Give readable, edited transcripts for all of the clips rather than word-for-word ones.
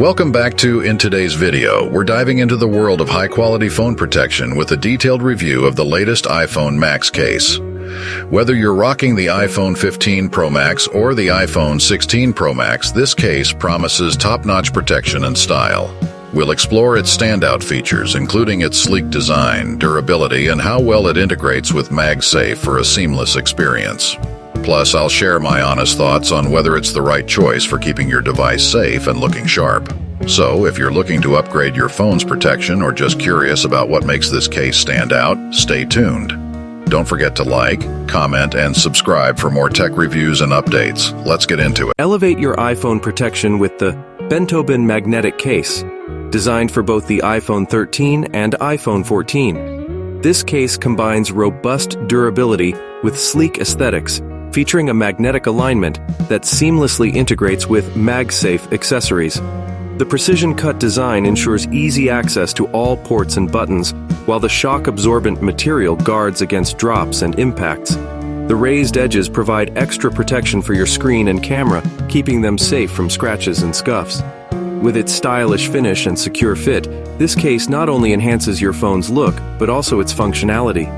Welcome back to In Today's Video. We're diving into the world of high-quality phone protection with a detailed review of the latest iPhone Max case. Whether you're rocking the iPhone 15 Pro Max or the iPhone 16 Pro Max, this case promises top-notch protection and style. We'll explore its standout features, including its sleek design, durability, and how well it integrates with MagSafe for a seamless experience. Plus, I'll share my honest thoughts on whether it's the right choice for keeping your device safe and looking sharp. So, if you're looking to upgrade your phone's protection or just curious about what makes this case stand out, stay tuned. Don't forget to like, comment, and subscribe for more tech reviews and updates. Let's get into it. Elevate your iPhone protection with the bento bin magnetic case, designed for both the iPhone 13 and iPhone 14. This case combines robust durability with sleek aesthetics, featuring a magnetic alignment that seamlessly integrates with MagSafe accessories. The precision-cut design ensures easy access to all ports and buttons, while the shock-absorbent material guards against drops and impacts. The raised edges provide extra protection for your screen and camera, keeping them safe from scratches and scuffs. With its stylish finish and secure fit, this case not only enhances your phone's look, but also its functionality.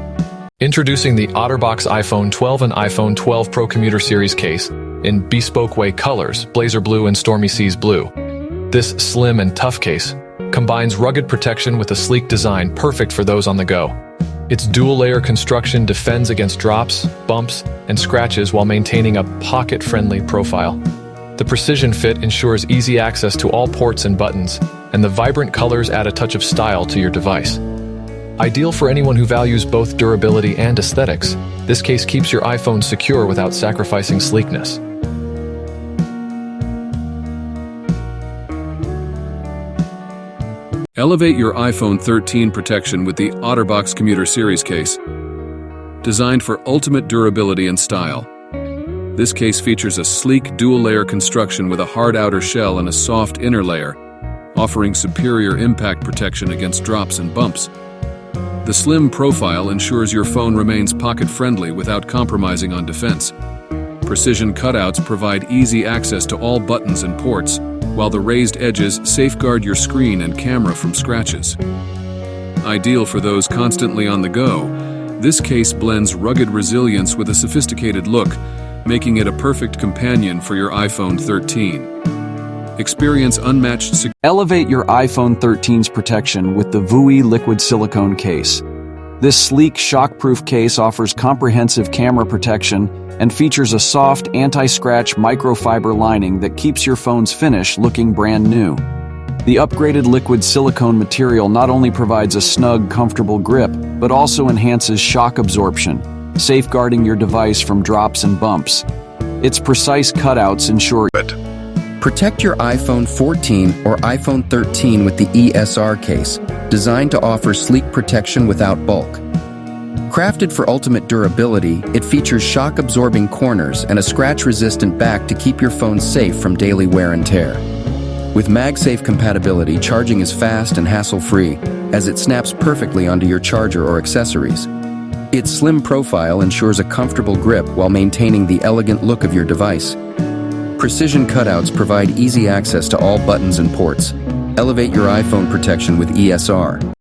Introducing the OtterBox iPhone 12 and iPhone 12 Pro Commuter Series case in bespoke way colors, Blazer Blue and Stormy Seas Blue. This slim and tough case combines rugged protection with a sleek design perfect for those on the go. Its dual-layer construction defends against drops, bumps, and scratches while maintaining a pocket-friendly profile. The precision fit ensures easy access to all ports and buttons, and the vibrant colors add a touch of style to your device. Ideal for anyone who values both durability and aesthetics, this case keeps your iPhone secure without sacrificing sleekness. Elevate your iPhone 13 protection with the OtterBox Commuter Series case, designed for ultimate durability and style. This case features a sleek dual-layer construction with a hard outer shell and a soft inner layer, offering superior impact protection against drops and bumps. The slim profile ensures your phone remains pocket-friendly without compromising on defense. Precision cutouts provide easy access to all buttons and ports, while the raised edges safeguard your screen and camera from scratches. Ideal for those constantly on the go, this case blends rugged resilience with a sophisticated look, making it a perfect companion for your iPhone 13. Experience unmatched security. Elevate your iPhone 13's protection with the VUI liquid silicone case. This sleek, shockproof case offers comprehensive camera protection and features a soft, anti-scratch microfiber lining that keeps your phone's finish looking brand new. The upgraded liquid silicone material not only provides a snug, comfortable grip, but also enhances shock absorption, safeguarding your device from drops and bumps. Its precise cutouts ensure Protect your iPhone 14 or iPhone 13 with the ESR case, designed to offer sleek protection without bulk. Crafted for ultimate durability, it features shock-absorbing corners and a scratch-resistant back to keep your phone safe from daily wear and tear. With MagSafe compatibility, charging is fast and hassle-free, as it snaps perfectly onto your charger or accessories. Its slim profile ensures a comfortable grip while maintaining the elegant look of your device. Precision cutouts provide easy access to all buttons and ports. Elevate your iPhone protection with ESR.